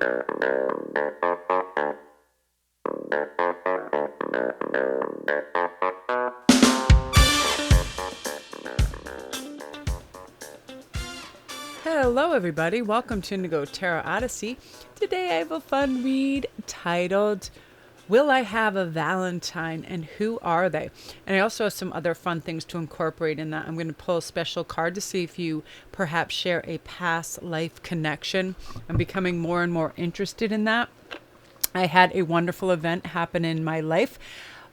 Hello everybody, welcome to Indigo Tarot Odyssey. Today I have a fun read titled, Will I Have a Valentine and Who Are They? And I also have some other fun things to incorporate in that. I'm going to pull a special card to see if you perhaps share a past life connection. I'm becoming more and more interested in that. I had a wonderful event happen in my life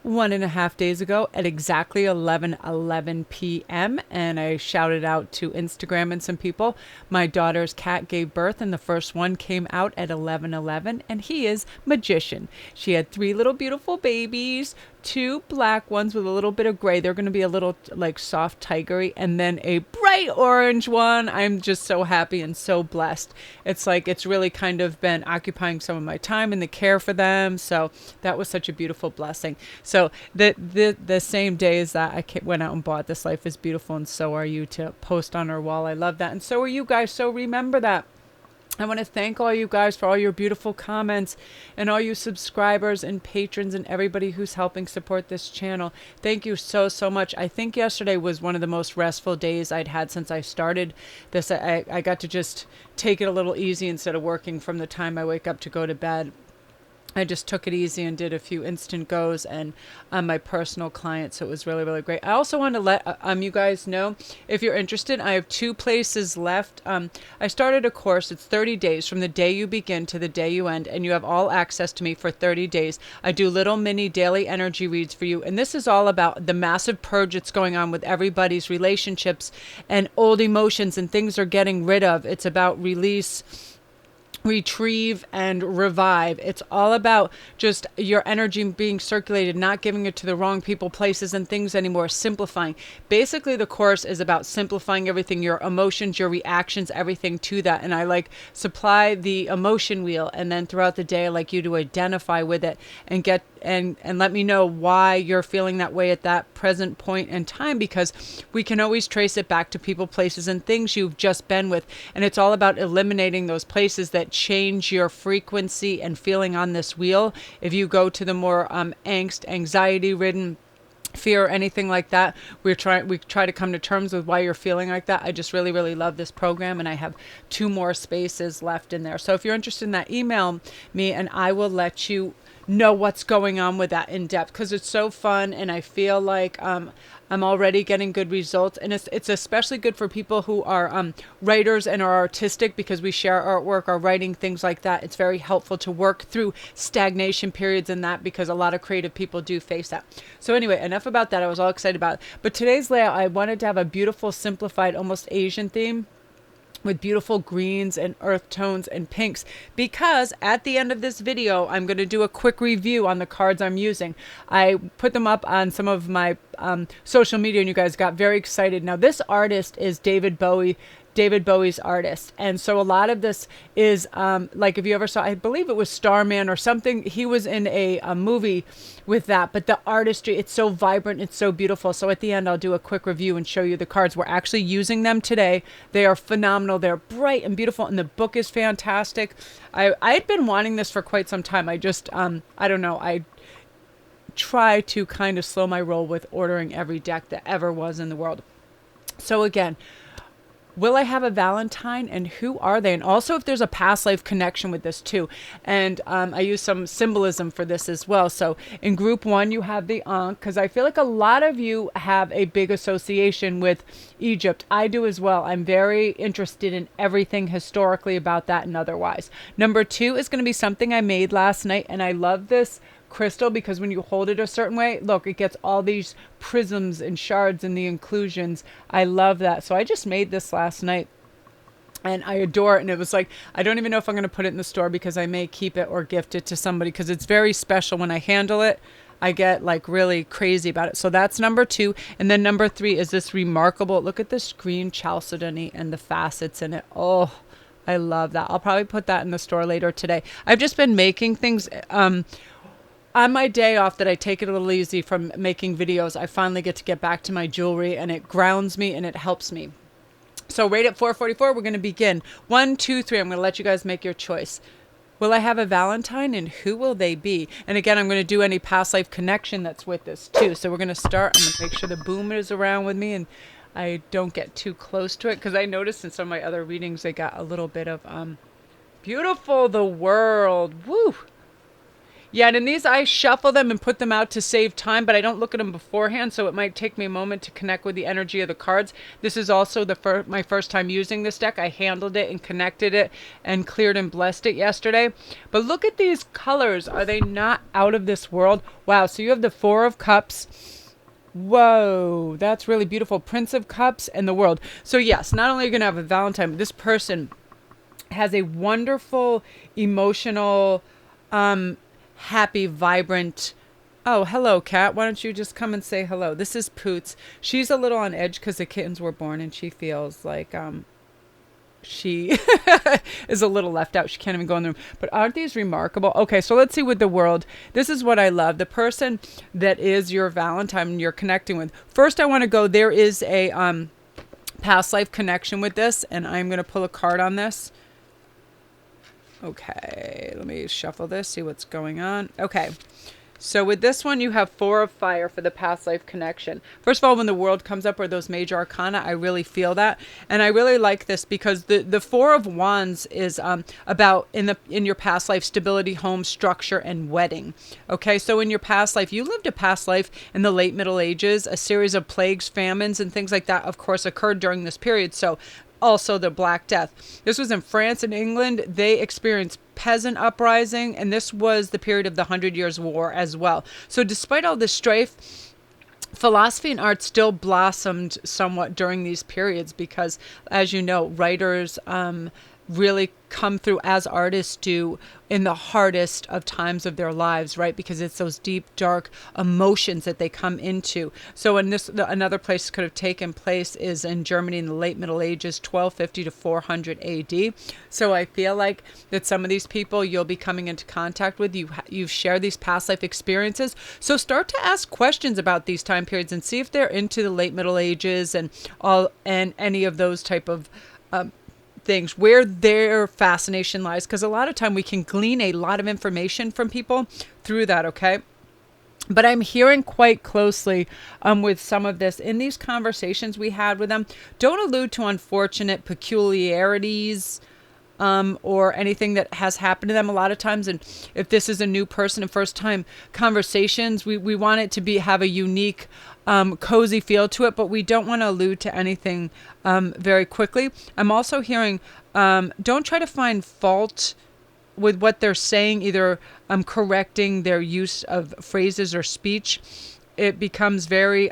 1.5 days ago at exactly 11:11 p.m. and I shouted out to Instagram and some people. My daughter's cat gave birth and the first one came out at 11:11 and he is Magician. She had 3 little beautiful babies, 2 black ones with a little bit of gray. They're going to be a little like soft tigery, and then a bright orange one. I'm just so happy and so blessed. It's like it's really kind of been occupying some of my time in the care for them. So that was such a beautiful blessing. So the same day as that, I went out and bought This Life is Beautiful and So Are You to post on our wall. I love that. And so are you guys. So remember that. I want to thank all you guys for all your beautiful comments and all you subscribers and patrons and everybody who's helping support this channel. Thank you so much. I think yesterday was one of the most restful days I'd had since I started this. I got to just take it a little easy instead of working from the time I wake up to go to bed. I just took it easy and did a few Instantgos and my personal clients. So it was really, really great. I also want to let you guys know, if you're interested, I have 2 places left. I started a course. It's 30 days from the day you begin to the day you end, and you have all access to me for 30 days. I do little mini daily energy reads for you. And this is all about the massive purge that's going on with everybody's relationships and old emotions and things they're getting rid of. It's about release, retrieve, and revive. It's all about just your energy being circulated, not giving it to the wrong people, places, and things anymore, simplifying. Basically, the course is about simplifying everything, your emotions, your reactions, everything to that. And I like supply the emotion wheel, and then throughout the day I like you to identify with it and get and let me know why you're feeling that way at that present point in time, because we can always trace it back to people, places, and things you've just been with. And it's all about eliminating those places that change your frequency and feeling on this wheel. If you go to the more angst, anxiety ridden, fear, or anything like that, we try to come to terms with why you're feeling like that. I just really, really love this program, and I have 2 more spaces left in there. So if you're interested in that, email me and I will let you know what's going on with that in depth, because it's so fun, and I feel like I'm already getting good results. And it's especially good for people who are writers and are artistic, because we share artwork, our writing, things like that. It's very helpful to work through stagnation periods in that, because a lot of creative people do face that. So anyway, enough about that. I was all excited about it. But today's layout, I wanted to have a beautiful, simplified, almost Asian theme with beautiful greens and earth tones and pinks, because at the end of this video I'm going to do a quick review on the cards I'm using. I put them up on some of my social media and you guys got very excited. Now this artist is David Bowie's artist, and so a lot of this is like, if you ever saw, I believe it was Starman or something, he was in a movie with that, but the artistry, it's so vibrant, it's so beautiful. So at the end I'll do a quick review and show you the cards. We're actually using them today. They are phenomenal. They're bright and beautiful, and the book is fantastic. I had been wanting this for quite some time. I just I don't know, I try to kind of slow my roll with ordering every deck that ever was in the world. So again, will I have a Valentine and who are they? And also if there's a past life connection with this too. And I use some symbolism for this as well. So in group 1, you have the Ankh, because I feel like a lot of you have a big association with Egypt. I do as well. I'm very interested in everything historically about that and otherwise. Number 2 is going to be something I made last night, and I love this crystal because when you hold it a certain way, look, it gets all these prisms and shards and the inclusions. I love that. So I just made this last night and I adore it. And it was like, I don't even know if I'm going to put it in the store, because I may keep it or gift it to somebody, because it's very special. When I handle it, I get like really crazy about it. So that's number 2. And then number 3 is this remarkable, look at this green Chalcedony and the facets in it. Oh, I love that. I'll probably put that in the store later today. I've just been making things on my day off that I take it a little easy from making videos. I finally get to get back to my jewelry, and it grounds me and it helps me. So right at 4:44, we're going to begin. 1, 2, 3. I'm going to let you guys make your choice. Will I have a Valentine, and who will they be? And again, I'm going to do any past life connection that's with this too. So we're going to start. I'm going to make sure the boom is around with me and I don't get too close to it, because I noticed in some of my other readings they got a little bit of beautiful, the world. Woo! Yeah, and in these I shuffle them and put them out to save time, but I don't look at them beforehand, so it might take me a moment to connect with the energy of the cards. This is also my first time using this deck. I handled it and connected it and cleared and blessed it yesterday. But look at these colors. Are they not out of this world? Wow, so you have the Four of Cups. Whoa, that's really beautiful. Prince of Cups and the World. So yes, not only are you going to have a Valentine, but this person has a wonderful, emotional, happy, vibrant. Oh, hello, cat. Why don't you just come and say hello? This is Poots. She's a little on edge because the kittens were born, and she feels like she is a little left out. She can't even go in the room. But aren't these remarkable? Okay, so let's see with the world. This is what I love. The person that is your Valentine you're connecting with. First, I want to go. There is a past life connection with this, and I'm going to pull a card on this. Okay, let me shuffle this, see what's going on. Okay, so with this one, you have Four of Fire for the past life connection. First of all, when the world comes up, or those major arcana, I really feel that. And I really like this because the Four of Wands is about, in your past life, stability, home, structure, and wedding. Okay, so in your past life, you lived a past life in the late Middle Ages. A series of plagues, famines, and things like that, of course, occurred during this period. So also the Black Death. This was in France and England. They experienced peasant uprising, and this was the period of the 100 Years' War as well. So despite all this strife, philosophy and art still blossomed somewhat during these periods because, as you know, writers really come through, as artists do, in the hardest of times of their lives, right? Because it's those deep, dark emotions that they come into. So in this, another place could have taken place is in Germany in the late Middle Ages, 1250 to 400 AD. So I feel like that some of these people you'll be coming into contact with, you've shared these past life experiences. So start to ask questions about these time periods and see if they're into the late Middle Ages and any of those type of things, where their fascination lies, because a lot of time we can glean a lot of information from people through that. Okay, but I'm hearing quite closely with some of this in these conversations we had with them, don't allude to unfortunate peculiarities or anything that has happened to them a lot of times. And if this is a new person and first time conversations, we want it to have a unique cozy feel to it, but we don't want to allude to anything very quickly. I'm also hearing don't try to find fault with what they're saying, either correcting their use of phrases or speech. It becomes very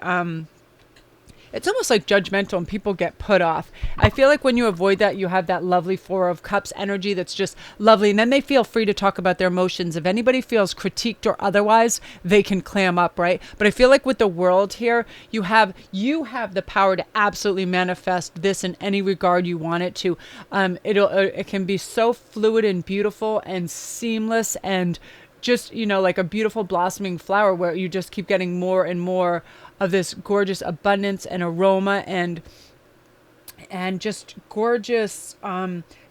it's almost like judgmental and people get put off. I feel like when you avoid that, you have that lovely Four of Cups energy that's just lovely. And then they feel free to talk about their emotions. If anybody feels critiqued or otherwise, they can clam up, right? But I feel like with the world here, you have the power to absolutely manifest this in any regard you want it to. It can be so fluid and beautiful and seamless and just, like a beautiful blossoming flower where you just keep getting more and more of this gorgeous abundance and aroma and just gorgeous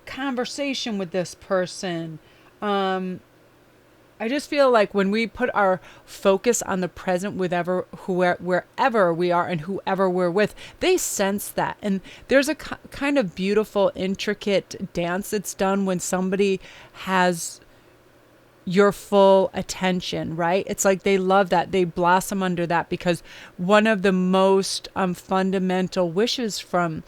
conversation with this person. I just feel like when we put our focus on the present wherever we are and whoever we're with, they sense that. And there's a kind of beautiful, intricate dance that's done when somebody has your full attention, right? It's like they love that. They blossom under that because one of the most fundamental wishes from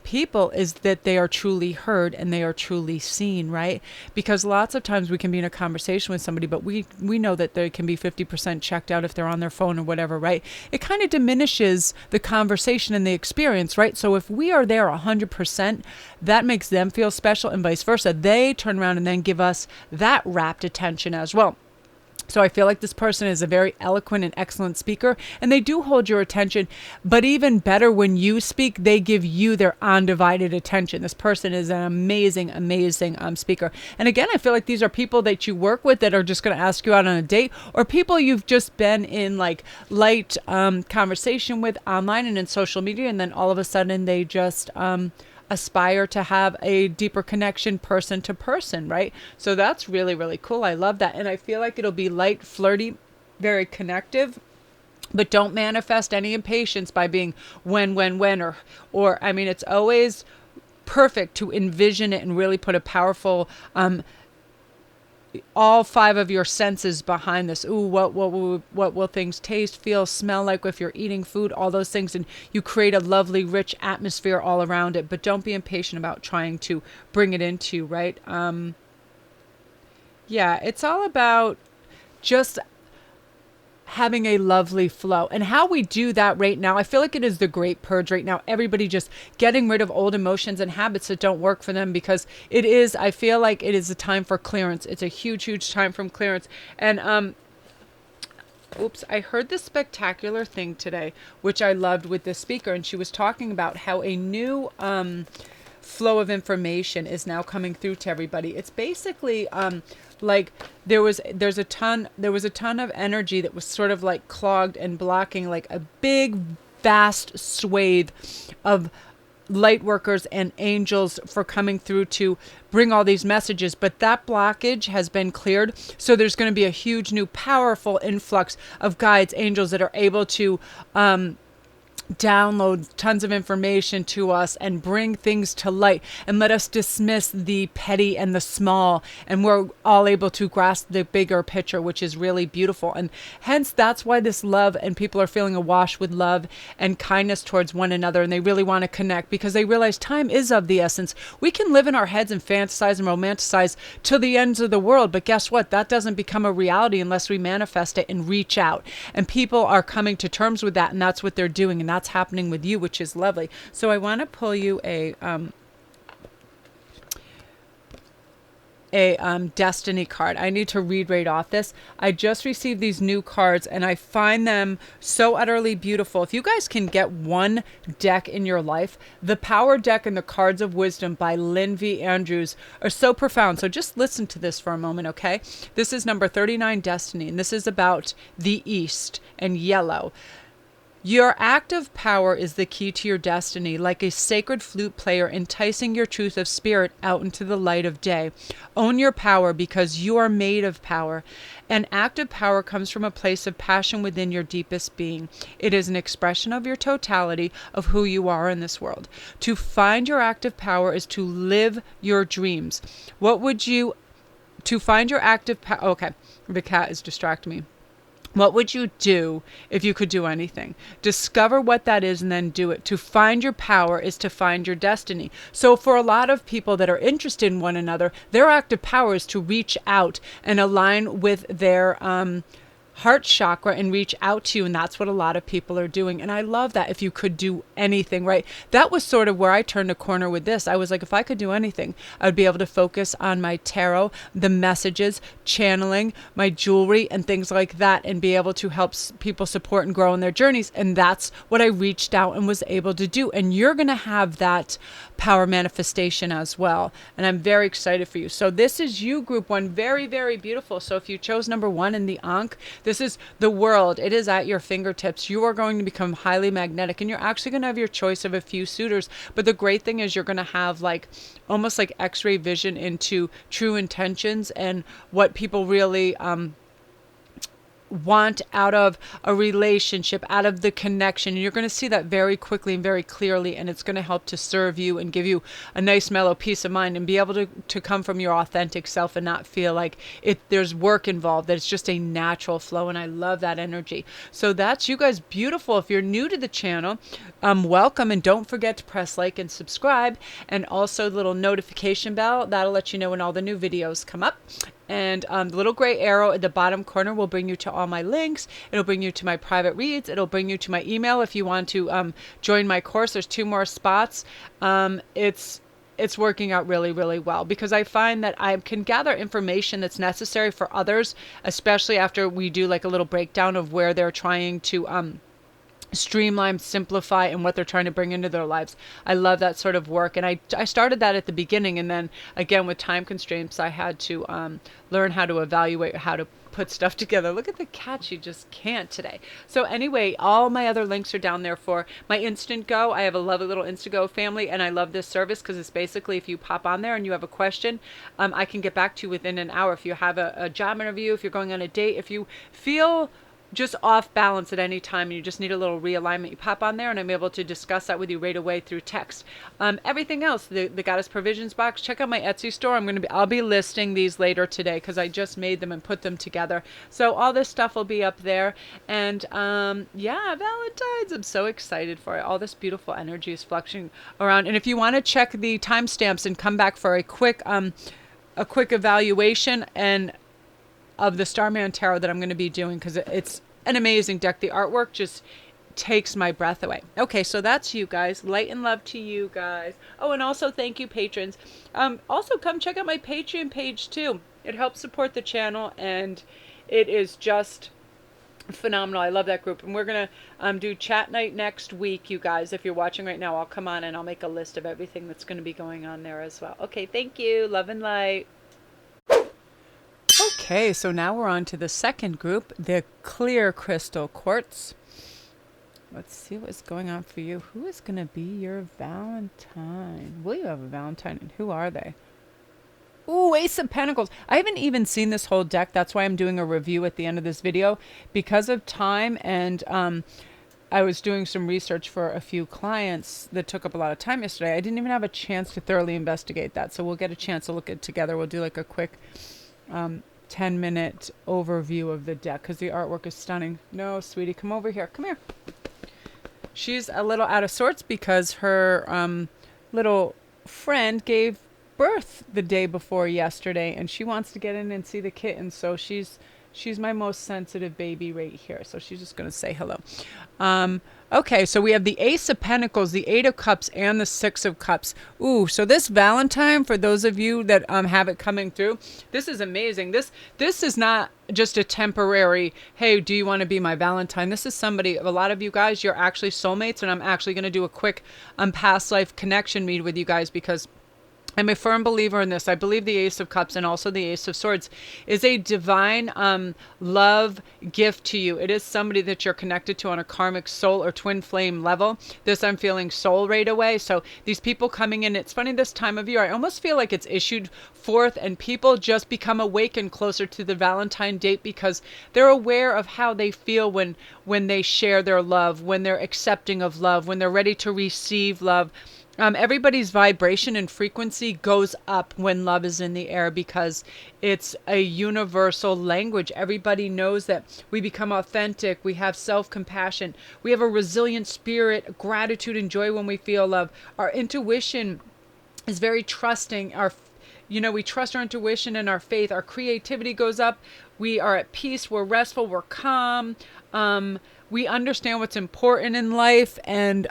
people is that they are truly heard and they are truly seen, right? Because lots of times we can be in a conversation with somebody, but we know that they can be 50% checked out if they're on their phone or whatever, right? It kind of diminishes the conversation and the experience, right? So if we are there 100%, that makes them feel special, and vice versa. They turn around and then give us that rapt attention as well. So I feel like this person is a very eloquent and excellent speaker, and they do hold your attention. But even better, when you speak, they give you their undivided attention. This person is an amazing, amazing speaker. And again, I feel like these are people that you work with that are just going to ask you out on a date, or people you've just been in like light conversation with online and in social media, and then all of a sudden they just aspire to have a deeper connection person to person, right? So that's really, really cool. I love that. And I feel like it'll be light, flirty, very connective. But don't manifest any impatience by being when, or I mean, it's always perfect to envision it and really put a powerful, all 5 of your senses behind this. Ooh, what will things taste, feel, smell like if you're eating food, all those things. And you create a lovely, rich atmosphere all around it. But don't be impatient about trying to bring it into you, right? Yeah, it's all about just having a lovely flow. And how we do that right now, I feel like it is the great purge right now. Everybody just getting rid of old emotions and habits that don't work for them, because it is, I feel like it is a time for clearance. It's a huge, huge time from clearance. And oops, I heard this spectacular thing today, which I loved with this speaker, and she was talking about how a new flow of information is now coming through to everybody. It's basically like there was a ton of energy that was sort of like clogged and blocking like a big vast swathe of light workers and angels for coming through to bring all these messages. But that blockage has been cleared, so there's going to be a huge new powerful influx of guides, angels that are able to download tons of information to us and bring things to light and let us dismiss the petty and the small, and we're all able to grasp the bigger picture, which is really beautiful. And hence that's why this love, and people are feeling awash with love and kindness towards one another, and they really want to connect because they realize time is of the essence. We can live in our heads and fantasize and romanticize till the ends of the world, but guess what? That doesn't become a reality unless we manifest it and reach out, and people are coming to terms with that, and that's what they're doing, and that's happening with you, which is lovely. So I want to pull you a destiny card. I need to read right off this. I just received these new cards and I find them so utterly beautiful. If you guys can get one deck in your life, the Power Deck and the Cards of Wisdom by Lynn V. Andrews are so profound. So just listen to this for a moment, okay? This is number 39, Destiny, and this is about the East and yellow. Your active power is the key to your destiny, like a sacred flute player enticing your truth of spirit out into the light of day. Own your power because you are made of power. And active power comes from a place of passion within your deepest being. It is an expression of your totality of who you are in this world. To find your active power is to live your dreams. To find your active power, okay, the cat is distracting me. What would you do if you could do anything? Discover what that is and then do it. To find your power is to find your destiny. So for a lot of people that are interested in one another, their active power is to reach out and align with their heart chakra and reach out to you. And that's what a lot of people are doing. And I love that. If you could do anything, right? That was sort of where I turned a corner with this. I was like, if I could do anything, I would be able to focus on my tarot, the messages, channeling, my jewelry and things like that, and be able to help people support and grow in their journeys. And that's what I reached out and was able to do. And you're going to have that power manifestation as well. And I'm very excited for you. So this is you, group 1. Very, very beautiful. So if you chose number 1 in the Ankh, this is the world. It is at your fingertips. You are going to become highly magnetic, and you're actually going to have your choice of a few suitors. But the great thing is you're going to have like almost like X-ray vision into true intentions and what people really want out of a relationship, out of the connection. And you're going to see that very quickly and very clearly, and it's going to help to serve you and give you a nice mellow peace of mind and be able to come from your authentic self and not feel like there's work involved, that it's just a natural flow. And I love that energy. So that's you guys. Beautiful. If you're new to the channel, welcome, and don't forget to press like and subscribe, and also the little notification bell. That'll let you know when all the new videos come up. And the little gray arrow at the bottom corner will bring you to all my links. It'll bring you to my private reads. It'll bring you to my email if you want to join my course. There's 2 more spots. It's working out really, really well, because I find that I can gather information that's necessary for others, especially after we do like a little breakdown of where they're trying to streamline, simplify, and what they're trying to bring into their lives. I love that sort of work. And I started that at the beginning. And then again, with time constraints, I had to learn how to evaluate how to put stuff together. Look at the cat. She just can't today. So anyway, all my other links are down there for my Instantgo. I have a lovely little Instantgo family, and I love this service because it's basically if you pop on there and you have a question, I can get back to you within an hour. If you have a job interview, if you're going on a date, if you feel just off balance at any time and you just need a little realignment, you pop on there and I'm able to discuss that with you right away through text. Everything else, the Goddess Provisions box, check out my Etsy store. I'll be listing these later today because I just made them and put them together. So all this stuff will be up there. And yeah, Valentine's, I'm so excited for it. All this beautiful energy is fluctuating around. And if you want to check the timestamps and come back for a quick evaluation and of the Starman Tarot that I'm going to be doing, because it's an amazing deck. The artwork just takes my breath away. Okay, so that's you guys. Light and love to you guys. Oh, and also thank you, patrons. Also, come check out my Patreon page, too. It helps support the channel, and it is just phenomenal. I love that group. And we're going to do chat night next week, you guys. If you're watching right now, I'll come on and I'll make a list of everything that's going to be going on there as well. Okay, thank you. Love and light. Okay, so now we're on to the second group, the clear crystal quartz. Let's see what's going on for you. Who is going to be your Valentine? Will you have a Valentine? And who are they? Ooh, Ace of Pentacles. I haven't even seen this whole deck. That's why I'm doing a review at the end of this video. Because of time, and I was doing some research for a few clients that took up a lot of time yesterday. I didn't even have a chance to thoroughly investigate that. So we'll get a chance to look at it together. We'll do like a quick 10-minute overview of the deck because the artwork is stunning. No, sweetie, come over here. Come here. She's a little out of sorts because her little friend gave birth the day before yesterday, and she wants to get in and see the kitten. So she's my most sensitive baby right here. So she's just going to say hello. Okay, so we have the Ace of Pentacles, the Eight of Cups, and the Six of Cups. Ooh, so this Valentine, for those of you that have it coming through, this is amazing. This is not just a temporary, hey, do you want to be my Valentine? This is somebody, a lot of you guys, you're actually soulmates, and I'm actually going to do a quick past life connection meet with you guys because I'm a firm believer in this. I believe the Ace of Cups and also the Ace of Swords is a divine love gift to you. It is somebody that you're connected to on a karmic soul or twin flame level. This I'm feeling soul right away. So these people coming in, it's funny this time of year, I almost feel like it's issued forth and people just become awakened closer to the Valentine date because they're aware of how they feel when they share their love, when they're accepting of love, when they're ready to receive love. Everybody's vibration and frequency goes up when love is in the air because it's a universal language. Everybody knows that we become authentic. We have self-compassion. We have a resilient spirit, gratitude, and joy when we feel love. Our intuition is very trusting. We trust our intuition and our faith. Our creativity goes up. We are at peace. We're restful. We're calm. We understand what's important in life, and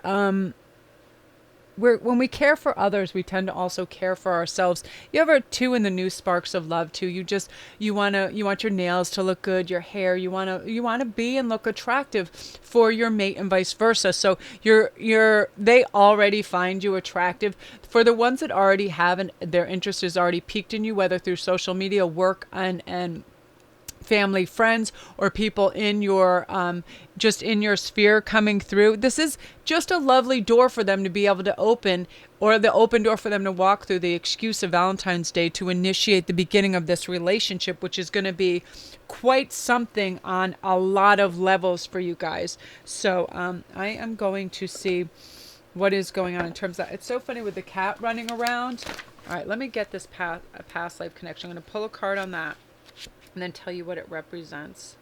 when we care for others, we tend to also care for ourselves. You ever too in the new sparks of love too? You want your nails to look good, your hair. You want to be and look attractive for your mate and vice versa. So they already find you attractive. For the ones that already have and their interest is already peaked in you, whether through social media, work, and family, friends, or people in your just in your sphere coming through. This is just a lovely door for them to be able to open, or the open door for them to walk through, the excuse of Valentine's Day to initiate the beginning of this relationship, which is going to be quite something on a lot of levels for you guys. So I am going to see what is going on in terms of that. It's so funny with the cat running around. All right, let me get this past life connection. I'm going to pull a card on that and then tell you what it represents.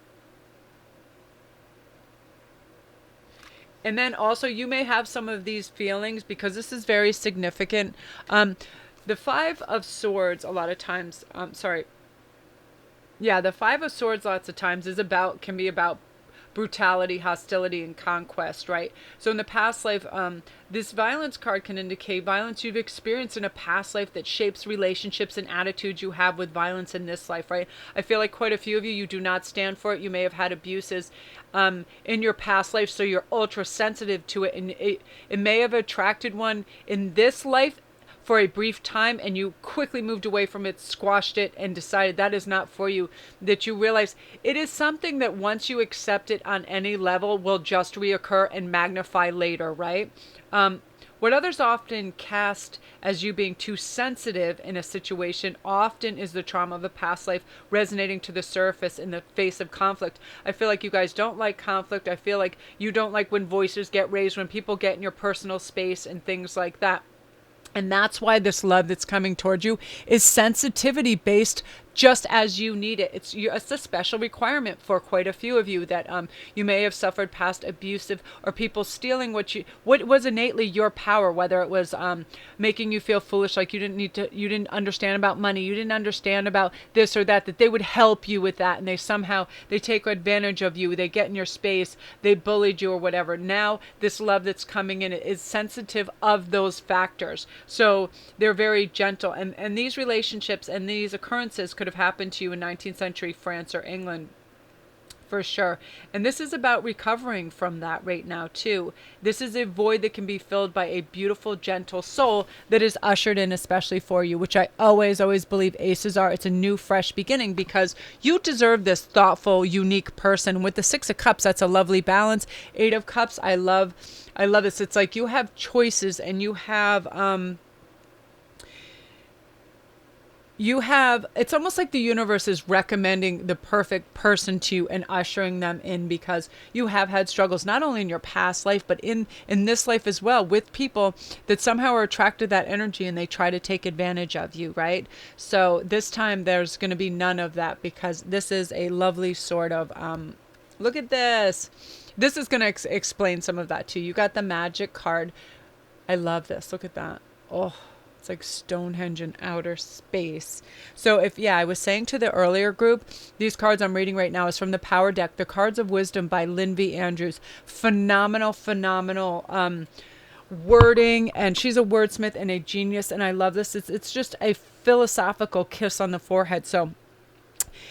And then also you may have some of these feelings because this is very significant. The Five of Swords a lot of times, the Five of Swords lots of times can be about brutality, hostility, and conquest, right? So in the past life, this violence card can indicate violence you've experienced in a past life that shapes relationships and attitudes you have with violence in this life, right? I feel like quite a few of you do not stand for it. You may have had abuses in your past life, so you're ultra sensitive to it, and it may have attracted one in this life for a brief time, and you quickly moved away from it, squashed it, and decided that is not for you. That you realize it is something that once you accept it on any level will just reoccur and magnify later, right? What others often cast as you being too sensitive in a situation often is the trauma of a past life resonating to the surface in the face of conflict. I feel like you guys don't like conflict. I feel like you don't like when voices get raised, when people get in your personal space and things like that. And that's why this love that's coming towards you is sensitivity based, just as you need it. It's a special requirement for quite a few of you that you may have suffered past abusive or people stealing what was innately your power, whether it was making you feel foolish, like you didn't understand about money, you didn't understand about this or that they would help you with that, and they take advantage of you, they get in your space, they bullied you or whatever. Now this love that's coming in is sensitive of those factors, so they're very gentle, and these relationships and these occurrences could have happened to you in 19th century France or England for sure. And this is about recovering from that right now too. This is a void that can be filled by a beautiful, gentle soul that is ushered in especially for you, which I always believe aces are. It's a new, fresh beginning because you deserve this thoughtful, unique person. With the 6 of Cups, that's a lovely balance. 8 of Cups, I love this. It's like you have choices and you have it's almost like the universe is recommending the perfect person to you and ushering them in because you have had struggles, not only in your past life, but in this life as well, with people that somehow are attracted to that energy and they try to take advantage of you, right? So this time there's going to be none of that because this is a lovely sort of, look at this. This is going to explain some of that too. You got the Magic card. I love this. Look at that. Oh, it's like Stonehenge in outer space. So I was saying to the earlier group, these cards I'm reading right now is from the Power Deck, The Cards of Wisdom by Lynn V. Andrews. Phenomenal wording, and she's a wordsmith and a genius, and I love this. It's just a philosophical kiss on the forehead. So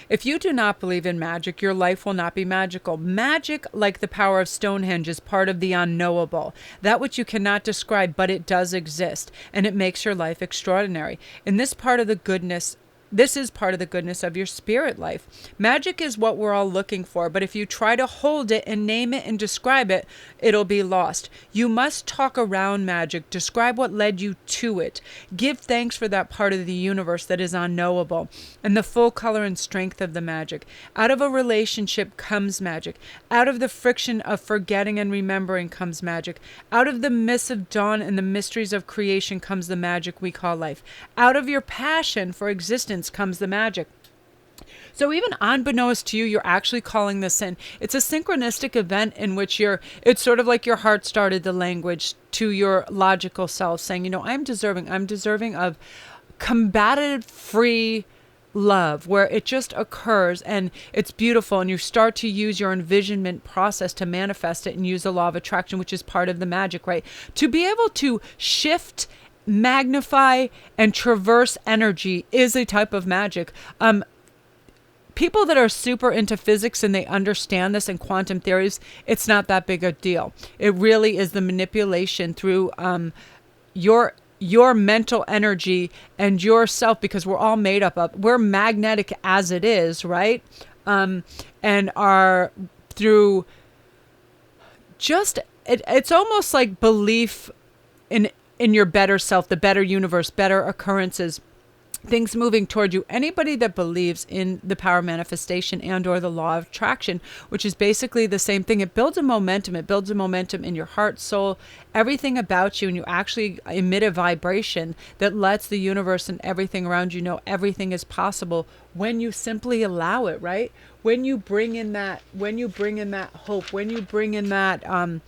if you do not believe in magic, your life will not be magical. Magic, like the power of Stonehenge, is part of the unknowable, that which you cannot describe, but it does exist, and it makes your life extraordinary. And this is part of the goodness of your spirit life. Magic is what we're all looking for, but if you try to hold it and name it and describe it, it'll be lost. You must talk around magic, describe what led you to it. Give thanks for that part of the universe that is unknowable and the full color and strength of the magic. Out of a relationship comes magic. Out of the friction of forgetting and remembering comes magic. Out of the mists of dawn and the mysteries of creation comes the magic we call life. Out of your passion for existence comes the magic. So even unbeknownst to you, you're actually calling this in. It's a synchronistic event in which it's sort of like your heart started the language to your logical self saying, I'm deserving of combative free love where it just occurs and it's beautiful, and you start to use your envisionment process to manifest it and use the law of attraction, which is part of the magic, right? To be able to shift, magnify, and traverse energy is a type of magic. People that are super into physics and they understand this and quantum theories, it's not that big a deal. It really is the manipulation through your mental energy and yourself, because we're all made up of, we're magnetic as it is, right? And are through just, it's almost like belief in your better self, the better universe, better occurrences, things moving toward you. Anybody that believes in the power of manifestation and or the law of attraction, which is basically the same thing, it builds a momentum. It builds a momentum in your heart, soul, everything about you, and you actually emit a vibration that lets the universe and everything around you know everything is possible when you simply allow it, right? When you bring in that hope, when you bring in that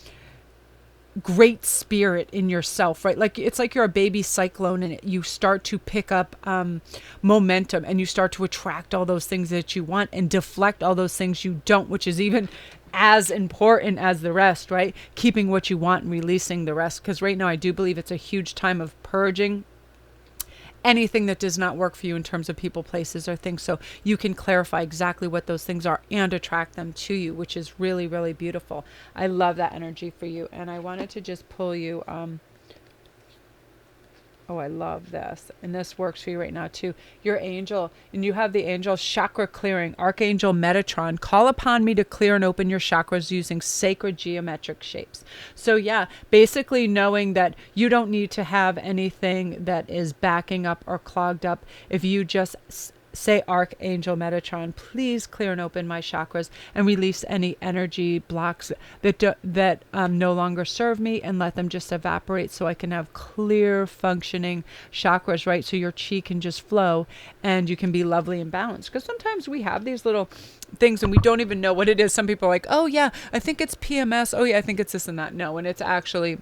great spirit in yourself, right? Like it's like you're a baby cyclone, and you start to pick up momentum, and you start to attract all those things that you want and deflect all those things you don't, which is even as important as the rest, right? Keeping what you want and releasing the rest. Because right now I do believe it's a huge time of purging anything that does not work for you in terms of people, places, or things. So you can clarify exactly what those things are and attract them to you, which is really, really beautiful. I love that energy for you. And I wanted to just pull you, oh, I love this. And this works for you right now too. Your angel, and you have the angel chakra clearing, Archangel Metatron. Call upon me to clear and open your chakras using sacred geometric shapes. So yeah, basically knowing that you don't need to have anything that is backing up or clogged up. If you just say, Archangel Metatron, please clear and open my chakras and release any energy blocks that no longer serve me, and let them just evaporate so I can have clear functioning chakras, right? So your chi can just flow and you can be lovely and balanced. Because sometimes we have these little things and we don't even know what it is. Some people are like, oh yeah, I think it's PMS. Oh yeah, I think it's this and that. No, and it's actually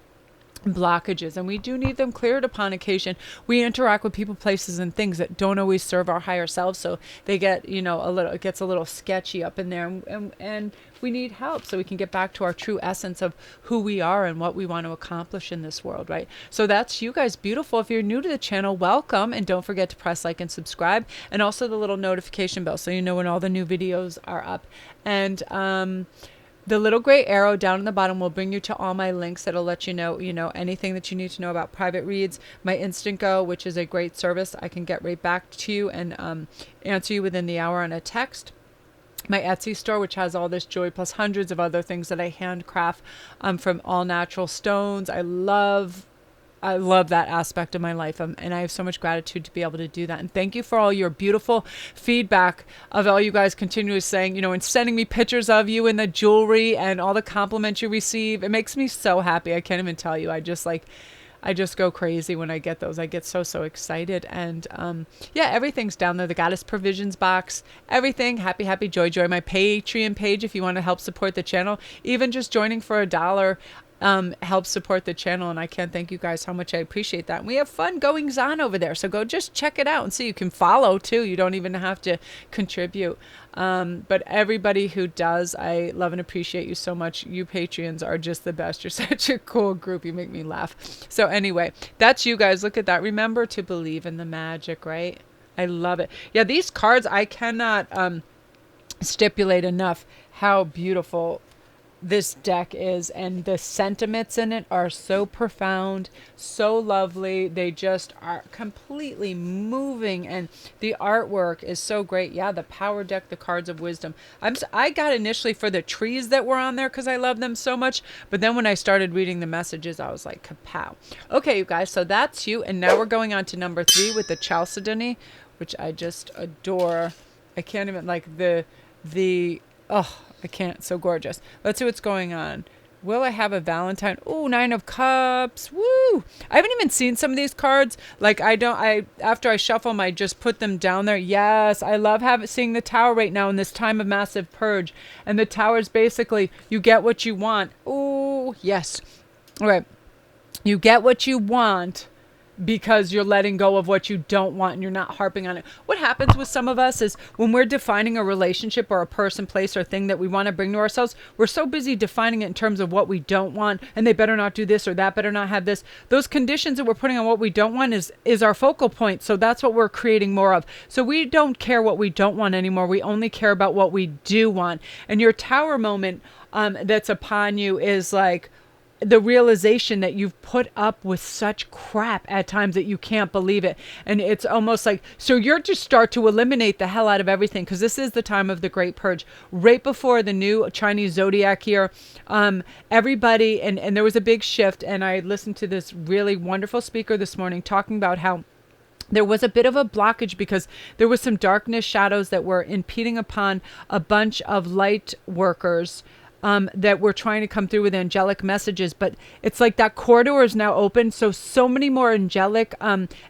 blockages, and we do need them cleared upon occasion. We interact with people, places, and things that don't always serve our higher selves, so they get, you know, it gets a little sketchy up in there, and we need help so we can get back to our true essence of who we are and what we want to accomplish in this world, right? So that's you guys. Beautiful. If you're new to the channel, welcome, and don't forget to press like and subscribe, and also the little notification bell so you know when all the new videos are up. And the little gray arrow down in the bottom will bring you to all my links that'll let you know, anything that you need to know about private reads. My Instantgo, which is a great service. I can get right back to you and answer you within the hour on a text. My Etsy store, which has all this joy plus hundreds of other things that I handcraft from all natural stones. I love that aspect of my life, and I have so much gratitude to be able to do that. And thank you for all your beautiful feedback of all you guys continually saying, and sending me pictures of you in the jewelry and all the compliments you receive. It makes me so happy. I can't even tell you. I just go crazy when I get those. I get so excited. And yeah, everything's down there. The Goddess Provisions box, everything. Happy, joy. My Patreon page if you want to help support the channel. Even just joining for $1 helps support the channel, and I can't thank you guys how much I appreciate that. And we have fun goings on over there, so go just check it out and see. You can follow too. You don't even have to contribute. But everybody who does, I love and appreciate you so much. You Patreons are just the best. You're such a cool group. You make me laugh. So anyway, that's you guys. Look at that. Remember to believe in the magic, right? I love it. Yeah, these cards, I cannot stipulate enough how beautiful this deck is, and the sentiments in it are so profound, so lovely. They just are completely moving, and the artwork is so great. Yeah, the power deck, the cards of wisdom. I got initially for the trees that were on there because I love them so much, but then when I started reading the messages, I was like, kapow. Okay, you guys, so that's you, and now we're going on to number 3 with the Chalcedony, which I just adore. I can't even, like, oh, I can't. So gorgeous. Let's see what's going on. Will I have a Valentine? Oh, 9 of Cups. Woo! I haven't even seen some of these cards. Like, after I shuffle them, I just put them down there. Yes, I love seeing the Tower right now in this time of massive purge. And the Tower is basically, you get what you want. Oh, yes. All right. You get what you want because you're letting go of what you don't want and you're not harping on it. What happens with some of us is when we're defining a relationship or a person, place, or thing that we want to bring to ourselves, we're so busy defining it in terms of what we don't want, and they better not do this or that better not have this. Those conditions that we're putting on what we don't want is our focal point. So that's what we're creating more of. So we don't care what we don't want anymore. We only care about what we do want. And your Tower moment that's upon you is like, the realization that you've put up with such crap at times that you can't believe it. And it's almost like, so you're just start to eliminate the hell out of everything, because this is the time of the Great Purge. Right before the new Chinese zodiac year, everybody, and there was a big shift, and I listened to this really wonderful speaker this morning talking about how there was a bit of a blockage because there was some darkness, shadows that were impeding upon a bunch of light workers that we're trying to come through with angelic messages. But it's like that corridor is now open. So many more angelic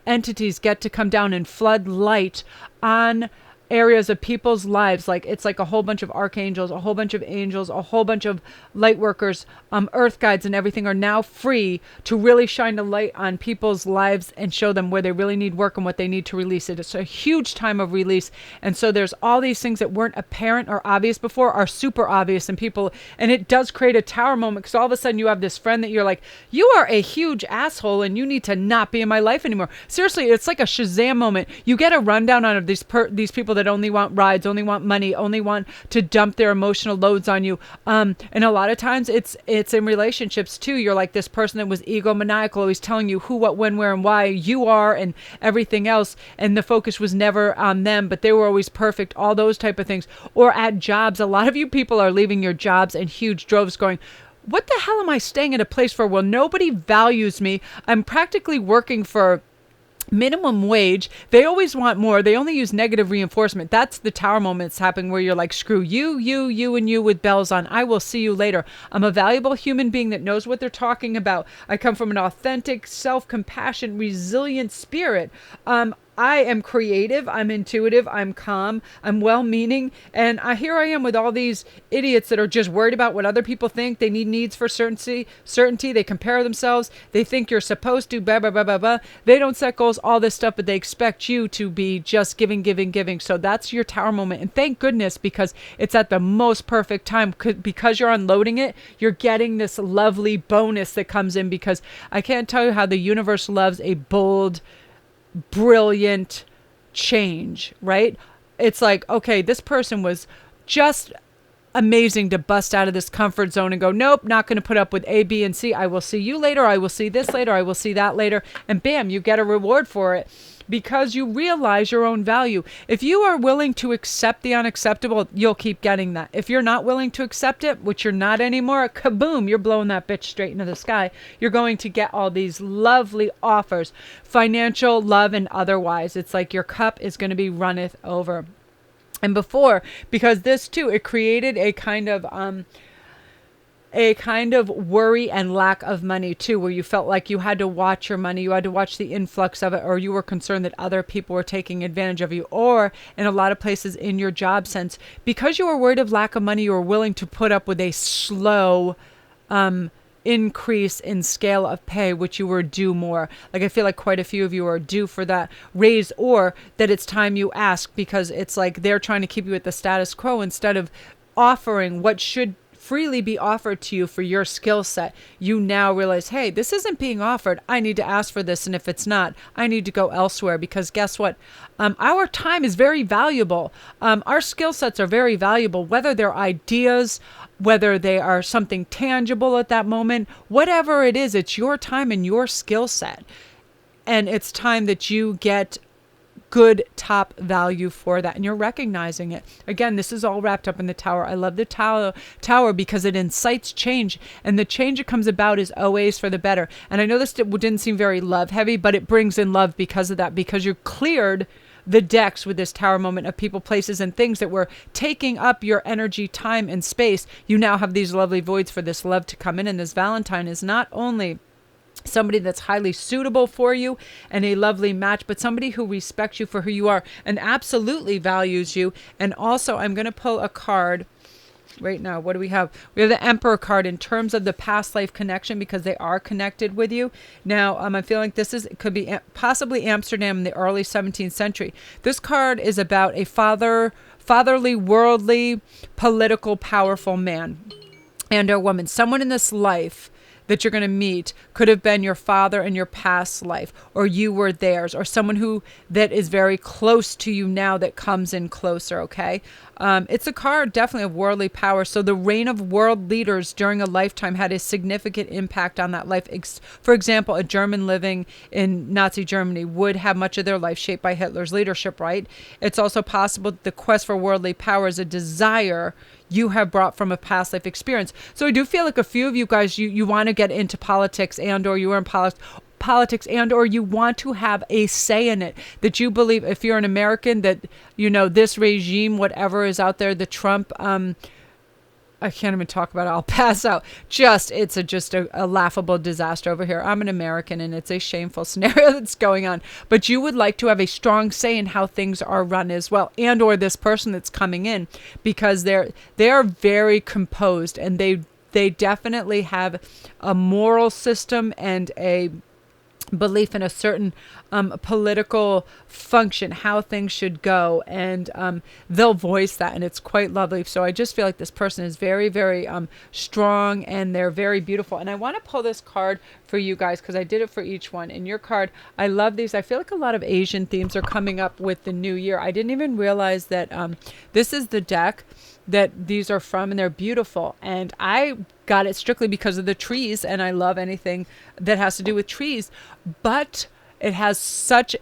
entities get to come down and flood light on areas of people's lives, like it's like a whole bunch of archangels, a whole bunch of angels, a whole bunch of light workers, earth guides and everything are now free to really shine a light on people's lives and show them where they really need work and what they need to release it. It's a huge time of release. And so there's all these things that weren't apparent or obvious before are super obvious in people. And it does create a tower moment, because all of a sudden you have this friend that you're like, you are a huge asshole and you need to not be in my life anymore. Seriously, it's like a Shazam moment. You get a rundown on these people that only want rides, only want money, only want to dump their emotional loads on you. And a lot of times it's in relationships too. You're like this person that was egomaniacal, always telling you who, what, when, where, and why you are and everything else. And the focus was never on them, but they were always perfect, all those type of things. Or at jobs, a lot of you people are leaving your jobs in huge droves going, what the hell am I staying at a place for? Well, nobody values me. I'm practically working for minimum wage. They always want more. They only use negative reinforcement. That's the tower moments happening where you're like, screw you, and you with bells on. I will see you later. I'm a valuable human being that knows what they're talking about. I come from an authentic, self-compassion, resilient spirit. I am creative, I'm intuitive, I'm calm, I'm well-meaning, and here I am with all these idiots that are just worried about what other people think. They need needs for certainty, they compare themselves, they think you're supposed to, blah, blah, blah, blah, blah. They don't set goals, all this stuff, but they expect you to be just giving, giving, giving. So that's your tower moment, and thank goodness, because it's at the most perfect time, because you're unloading it, you're getting this lovely bonus that comes in, because I can't tell you how the universe loves a bold, brilliant change, right? It's like, okay, this person was just amazing to bust out of this comfort zone and go, nope, not going to put up with A, B, and C. I will see you later. I will see this later. I will see that later. And bam, you get a reward for it, because you realize your own value. If you are willing to accept the unacceptable, you'll keep getting that. If you're not willing to accept it, which you're not anymore, kaboom, you're blowing that bitch straight into the sky. You're going to get all these lovely offers, financial, love, and otherwise. It's like your cup is going to be runneth over. And before, because this too, it created a kind of worry and lack of money too, where you felt like you had to watch your money, you had to watch the influx of it, or you were concerned that other people were taking advantage of you, or in a lot of places in your job sense, because you were worried of lack of money, you were willing to put up with a slow increase in scale of pay, which you were due more. Like, I feel like quite a few of you are due for that raise, or that it's time you ask, because it's like they're trying to keep you at the status quo instead of offering what should freely be offered to you for your skill set. You now realize, hey, this isn't being offered. I need to ask for this. And if it's not, I need to go elsewhere, because guess what? Our time is very valuable. Our skill sets are very valuable, whether they're ideas, whether they are something tangible at that moment, whatever it is, it's your time and your skill set. And it's time that you get good top value for that, and you're recognizing it. Again, this is all wrapped up in the tower. I love the tower because it incites change, and the change that comes about is always for the better. And I know this didn't seem very love heavy, but it brings in love because of that, because you cleared the decks with this tower moment of people, places, and things that were taking up your energy, time, and space. You now have these lovely voids for this love to come in, and this Valentine is not only somebody that's highly suitable for you and a lovely match, but somebody who respects you for who you are and absolutely values you. And also, I'm going to pull a card right now. What do we have? We have the Emperor card in terms of the past life connection, because they are connected with you. Now, I feel like could be possibly Amsterdam in the early 17th century. This card is about a fatherly, worldly, political, powerful man and a woman. Someone in this life that you're going to meet could have been your father in your past life, or you were theirs, or someone that is very close to you now that comes in closer, okay? It's a card definitely of worldly power. So the reign of world leaders during a lifetime had a significant impact on that life. For example, a German living in Nazi Germany would have much of their life shaped by Hitler's leadership, right? It's also possible that the quest for worldly power is a desire you have brought from a past life experience. So I do feel like a few of you guys, you want to get into politics, and or you are in politics, and or you want to have a say in it, that you believe, if you're an American, that, you know, this regime, whatever is out there, the Trump I can't even talk about it. I'll pass out. It's a laughable disaster over here. I'm an American and it's a shameful scenario that's going on. But you would like to have a strong say in how things are run as well, and or this person that's coming in, because they are very composed, and they definitely have a moral system and a belief in a certain political function, how things should go, and they'll voice that, and it's quite lovely. So I just feel like this person is very, very strong, and they're very beautiful. And I want to pull this card for you guys because I did it for each one. In your card, I love these. I feel like a lot of Asian themes are coming up with the new year. I didn't even realize that this is the deck that these are from, and they're beautiful. And I got it strictly because of the trees, and I love anything that has to do with trees. But it has such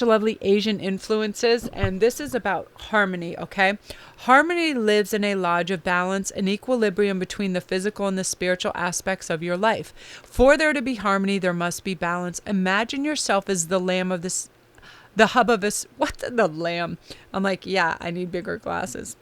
lovely Asian influences, and this is about harmony, okay? Harmony lives in a lodge of balance and equilibrium between the physical and the spiritual aspects of your life. For there to be harmony, there must be balance. Imagine yourself as the lamb of this, the hub of this, what the lamb? I'm like, yeah, I need bigger glasses.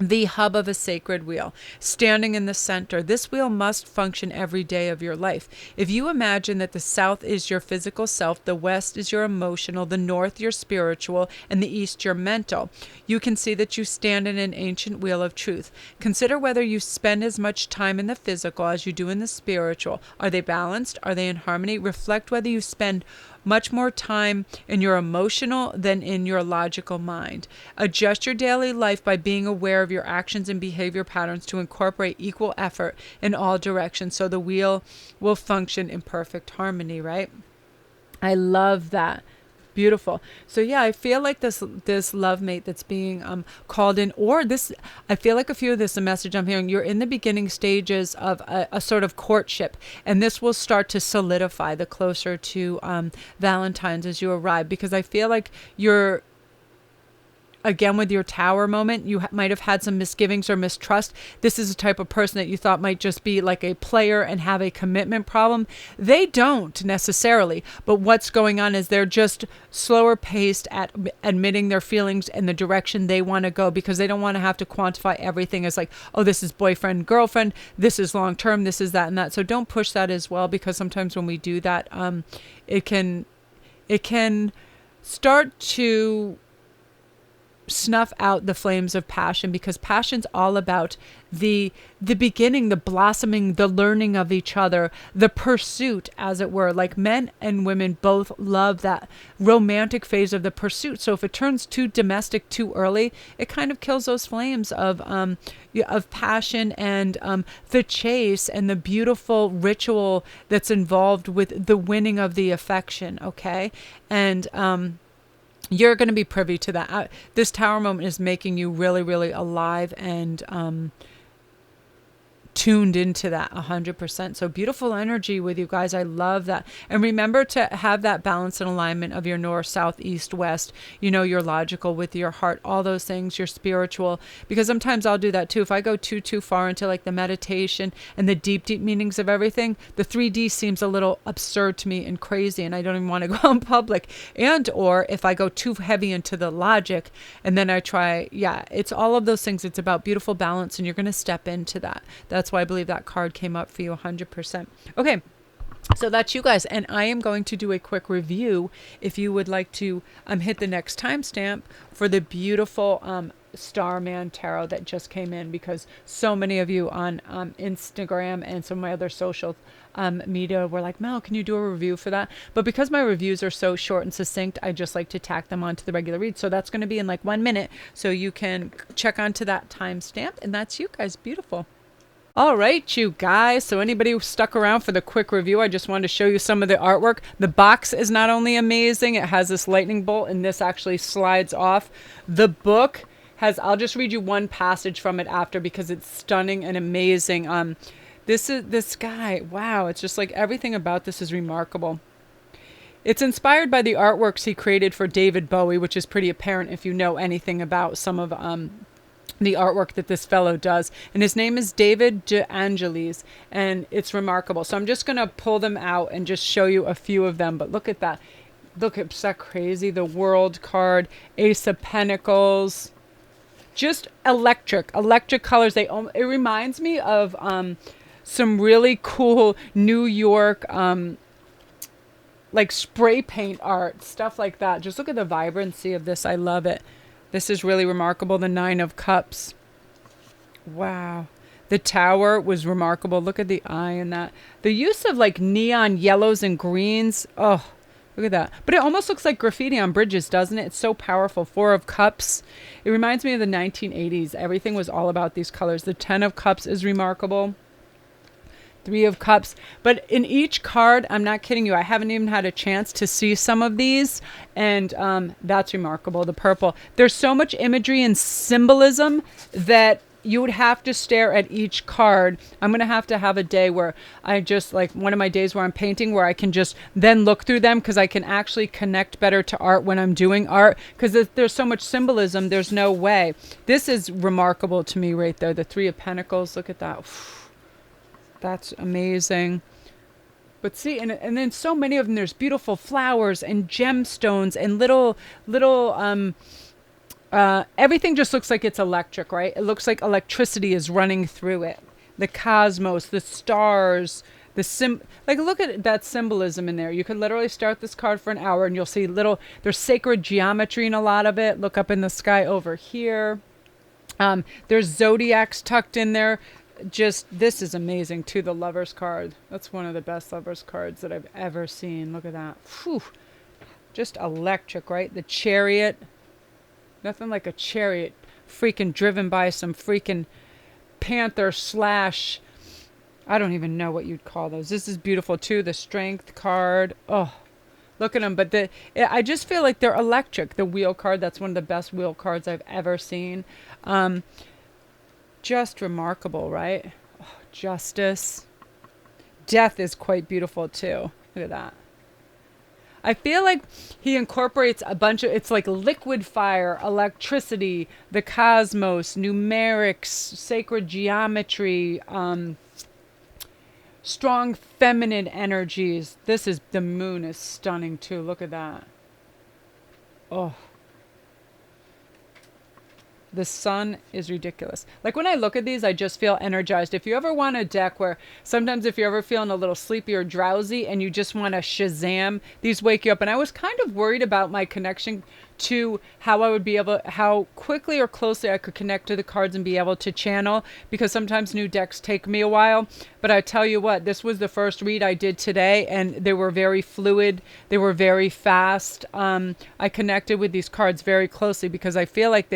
The hub of a sacred wheel, standing in the center. This wheel must function every day of your life. If you imagine that the south is your physical self, the west is your emotional, the north your spiritual, and the east your mental, you can see that you stand in an ancient wheel of truth. Consider whether you spend as much time in the physical as you do in the spiritual. Are they balanced? Are they in harmony? Reflect whether you spend much more time in your emotional than in your logical mind. Adjust your daily life by being aware of your actions and behavior patterns to incorporate equal effort in all directions so the wheel will function in perfect harmony, right? I love that. Beautiful. So yeah, I feel like this love mate that's being called in, or this, I feel like a few of this, the message I'm hearing, you're in the beginning stages of a sort of courtship, and this will start to solidify the closer to Valentine's as you arrive, because I feel like you're, again, with your tower moment, you might have had some misgivings or mistrust. This is a type of person that you thought might just be like a player and have a commitment problem. They don't necessarily, but what's going on is they're just slower paced at admitting their feelings and the direction they want to go, because they don't want to have to quantify everything as like, oh, this is boyfriend, girlfriend, this is long term, this is that and that. So don't push that as well, because sometimes when we do that, it can start to snuff out the flames of passion, because passion's all about the beginning, the blossoming, the learning of each other, the pursuit, as it were. Like men and women both love that romantic phase of the pursuit. So if it turns too domestic too early, it kind of kills those flames of passion and the chase and the beautiful ritual that's involved with the winning of the affection. Okay. And you're going to be privy to that. This tower moment is making you really, really alive and tuned into that 100%. So beautiful energy with you guys. I love that. And remember to have that balance and alignment of your north, south, east, west, your logical with your heart, all those things, your spiritual, because sometimes I'll do that too. If I go too far into like the meditation and the deep meanings of everything, the 3D seems a little absurd to me and crazy, and I don't even want to go in public. And or if I go too heavy into the logic and then I try, it's all of those things. It's about beautiful balance, and you're going to step into that. That's why I believe that card came up for you 100%. Okay, so that's you guys. And I am going to do a quick review if you would like to hit the next timestamp for the beautiful Starman tarot that just came in, because so many of you on Instagram and some of my other social media were like, Mel, can you do a review for that? But because my reviews are so short and succinct, I just like to tack them onto the regular read. So that's going to be in like 1 minute. So you can check onto that timestamp, and that's you guys. Beautiful. All right, you guys. So anybody who stuck around for the quick review, I just wanted to show you some of the artwork. The box is not only amazing, it has this lightning bolt, and this actually slides off. The book has, I'll just read you one passage from it after, because it's stunning and amazing. This guy, wow, it's just like everything about this is remarkable. It's inspired by the artworks he created for David Bowie, which is pretty apparent if you know anything about some of the artwork that this fellow does. And his name is David De Angelis, and it's remarkable. So I'm just going to pull them out and just show you a few of them. But look at that. Look, it's that crazy. The World card, Ace of Pentacles, just electric colors. It reminds me of some really cool New York like spray paint art, stuff like that. Just look at the vibrancy of this. I love it. This is really remarkable. The 9 of Cups. Wow. The Tower was remarkable. Look at the eye in that. The use of like neon yellows and greens. Oh, look at that. But it almost looks like graffiti on bridges, doesn't it? It's so powerful. 4 of Cups. It reminds me of the 1980s. Everything was all about these colors. The 10 of Cups is remarkable. 3 of Cups. But in each card, I'm not kidding you, I haven't even had a chance to see some of these. And that's remarkable. The purple. There's so much imagery and symbolism that you would have to stare at each card. I'm going to have a day where I just, like one of my days where I'm painting, where I can just then look through them, because I can actually connect better to art when I'm doing art, because there's so much symbolism. There's no way. This is remarkable to me right there. The 3 of Pentacles. Look at that. That's amazing. But see, and then so many of them, there's beautiful flowers and gemstones and little everything just looks like it's electric, right? It looks like electricity is running through it. The cosmos, the stars, like look at that symbolism in there. You could literally start this card for an hour and you'll see there's sacred geometry in a lot of it. Look up in the sky over here. There's zodiacs tucked in there. This is amazing too. The Lover's card. That's one of the best Lover's cards that I've ever seen. Look at that. Whew. Just electric, right? The Chariot. Nothing like a chariot freaking driven by some freaking panther / I don't even know what you'd call those. This is beautiful too. The Strength card. Oh, look at them. But I just feel like they're electric. The Wheel card. That's one of the best wheel cards I've ever seen. Just remarkable, right? Oh, Justice. Death is quite beautiful too. Look at that. I feel like he incorporates a bunch of, it's like liquid fire, electricity, the cosmos, numerics, sacred geometry, strong feminine energies. The moon is stunning too. Look at that. Oh. The sun is ridiculous. Like when I look at these, I just feel energized. If you ever want a deck where sometimes if you're ever feeling a little sleepy or drowsy and you just want to Shazam, these wake you up. And I was kind of worried about my connection to how quickly or closely I could connect to the cards and be able to channel, because sometimes new decks take me a while. But I tell you what, this was the first read I did today, and they were very fluid. They were very fast. I connected with these cards very closely because I feel like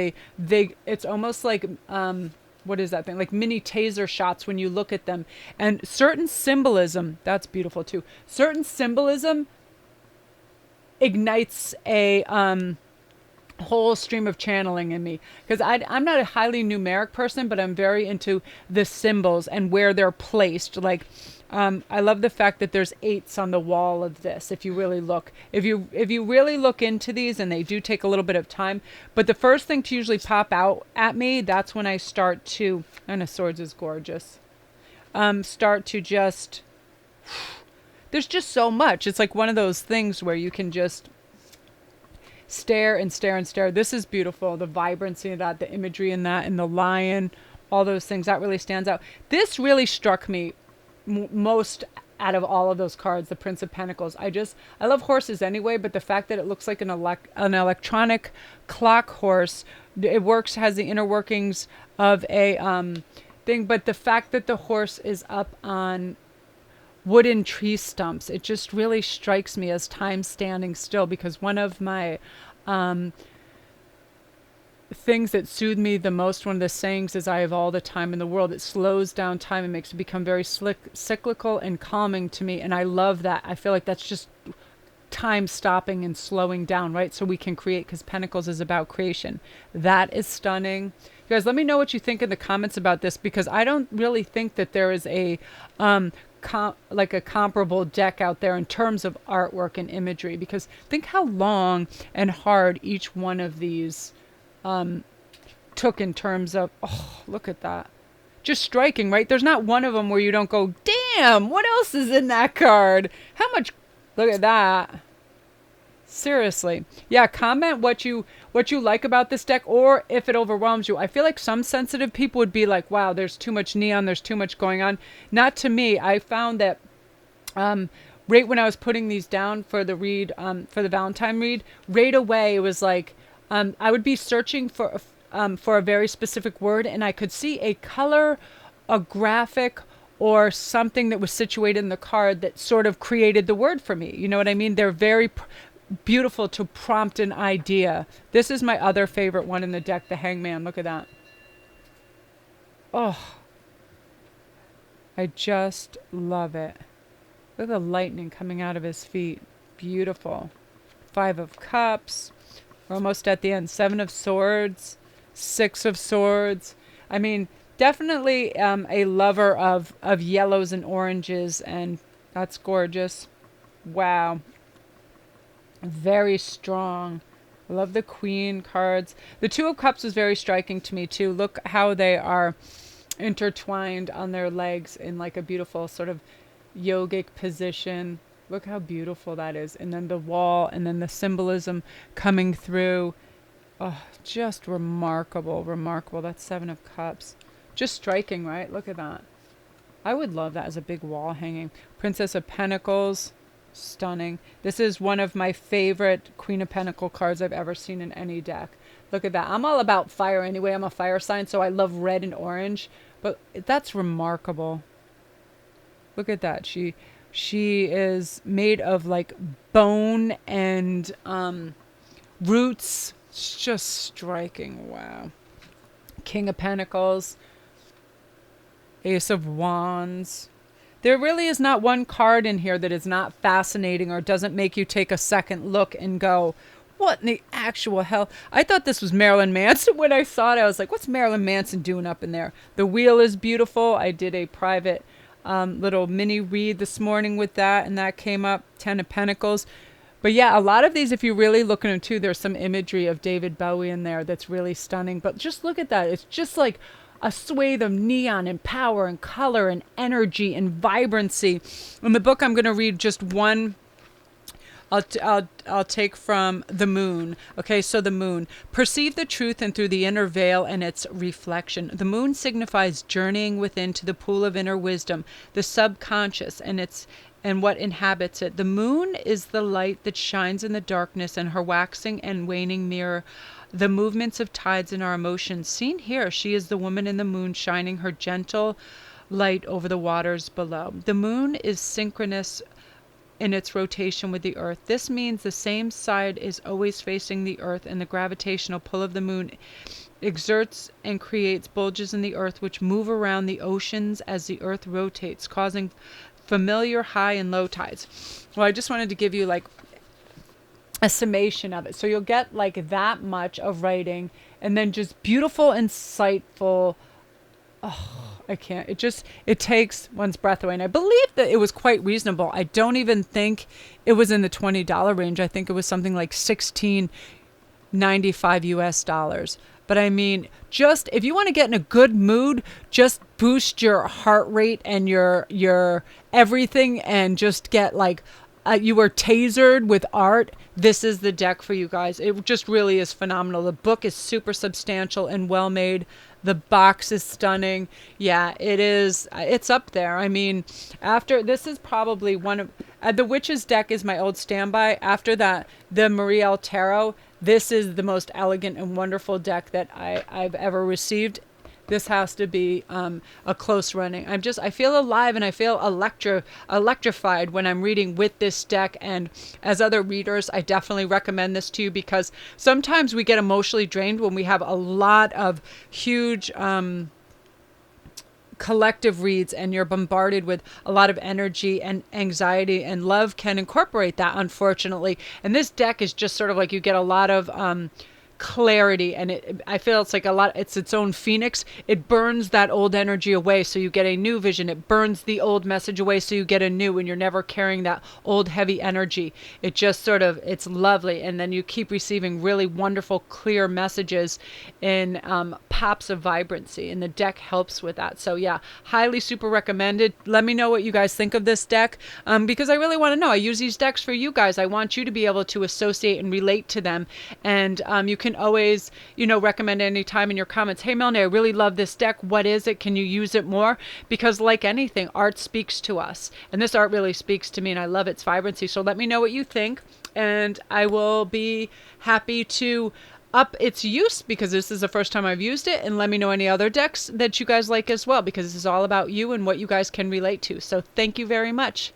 it's almost like, what is that thing? Like mini taser shots when you look at them. And certain symbolism, that's beautiful too. Certain symbolism ignites a whole stream of channeling in me, because I'm not a highly numeric person, but I'm very into the symbols and where they're placed. Like I love the fact that there's 8s on the wall of this. If you really look, if you really look into these, and they do take a little bit of time, but the first thing to usually pop out at me, that's when I start to, and a Swords is gorgeous, start to just, there's just so much. It's like one of those things where you can just stare and stare and stare. This is beautiful. The vibrancy of that, the imagery in that, and the lion, all those things, that really stands out. This really struck me most out of all of those cards, the Prince of Pentacles. I love horses anyway, but the fact that it looks like an electronic clock horse, has the inner workings of a thing, but the fact that the horse is up on wooden tree stumps, it just really strikes me as time standing still, because one of my things that soothe me the most, one of the sayings is, I have all the time in the world. It slows down time and makes it become very cyclical and calming to me, and I love that. I feel like that's just time stopping and slowing down, right? So we can create, because Pentacles is about creation. That is stunning. You guys, let me know what you think in the comments about this, because I don't really think that there is a like a comparable deck out there in terms of artwork and imagery, because think how long and hard each one of these took in terms of, oh, look at that. Just striking, right? There's not one of them where you don't go, damn, what else is in that card? How much? Look at that. Seriously. Yeah, comment what you like about this deck or if it overwhelms you. I feel like some sensitive people would be like, "Wow, there's too much neon, there's too much going on." Not to me. I found that right when I was putting these down for the read, for the Valentine read, right away it was like I would be searching for a very specific word, and I could see a color, a graphic, or something that was situated in the card that sort of created the word for me. You know what I mean? They're very beautiful to prompt an idea. This is my other favorite one in the deck, the Hangman. Look at that. Oh, I just love it. Look at the lightning coming out of his feet. Beautiful. 5 of Cups. We're almost at the end. 7 of Swords. 6 of Swords. I mean, definitely a lover of yellows and oranges, and that's gorgeous. Wow. Very strong. I love the Queen cards. The 2 of Cups was very striking to me too. Look how they are intertwined on their legs in like a beautiful sort of yogic position. Look how beautiful that is. And then the wall, and then the symbolism coming through. Oh, just remarkable, remarkable. That's 7 of Cups. Just striking, right? Look at that. I would love that as a big wall hanging. Princess of Pentacles. Stunning. This is one of my favorite Queen of Pentacle cards I've ever seen in any deck. Look at that. I'm all about fire anyway. I'm a fire sign, so I love red and orange. But that's remarkable. Look at that. She is made of like bone and roots. It's just striking. Wow. King of Pentacles. Ace of Wands. There really is not one card in here that is not fascinating or doesn't make you take a second look and go, what in the actual hell? I thought this was Marilyn Manson when I saw it. I was like, what's Marilyn Manson doing up in there? The wheel is beautiful. I did a private little mini read this morning with that, and that came up. 10 of Pentacles. But yeah, a lot of these, if you really look at them too, there's some imagery of David Bowie in there that's really stunning. But just look at that. It's just like a swathe of neon and power and color and energy and vibrancy. In the book, I'm going to read just one. I'll take from the moon. Okay, so the moon. Perceive the truth and through the inner veil and its reflection. The moon signifies journeying within to the pool of inner wisdom, the subconscious and what inhabits it. The moon is the light that shines in the darkness, and her waxing and waning mirror the movements of tides in our emotions. Seen here, she is the woman in the moon, shining her gentle light over the waters below. The moon is synchronous in its rotation with the earth. This means the same side is always facing the earth, and the gravitational pull of the moon exerts and creates bulges in the earth which move around the oceans as the earth rotates, causing familiar high and low tides. Well, I just wanted to give you like a summation of it. So you'll get like that much of writing, and then just beautiful, insightful. Oh, I can't. It takes one's breath away. And I believe that it was quite reasonable. I don't even think it was in the $20 range. I think it was something like $16.95 US. But I mean, just if you want to get in a good mood, just boost your heart rate and your everything, and just get like you were tasered with art. This is the deck for you guys. It just really is phenomenal. The book is super substantial and well made. The box is stunning. Yeah, it is. It's up there. I mean, after this is probably one of the Witch's deck is my old standby. After that, the Marielle Tarot. This is the most elegant and wonderful deck that I've ever received. This has to be a close running. I feel alive, and I feel electrified when I'm reading with this deck. And as other readers, I definitely recommend this to you, because sometimes we get emotionally drained when we have a lot of huge collective reads, and you're bombarded with a lot of energy and anxiety, and love can incorporate that, unfortunately. And this deck is just sort of like you get a lot of clarity, and I feel it's like it's its own phoenix. It burns that old energy away so you get a new vision. It burns the old message away so you get a new, and you're never carrying that old heavy energy. It just sort of, it's lovely, and then you keep receiving really wonderful clear messages in pops of vibrancy, and the deck helps with that. So yeah, highly super recommended. Let me know what you guys think of this deck, because I really want to know. I use these decks for you guys. I want you to be able to associate and relate to them, and you can always, recommend anytime in your comments, hey Melanie, I really love this deck. What is it? Can you use it more? Because like anything, art speaks to us, and this art really speaks to me, and I love its vibrancy. So let me know what you think, and I will be happy to up its use, because this is the first time I've used it, and let me know any other decks that you guys like as well, because this is all about you and what you guys can relate to. So thank you very much.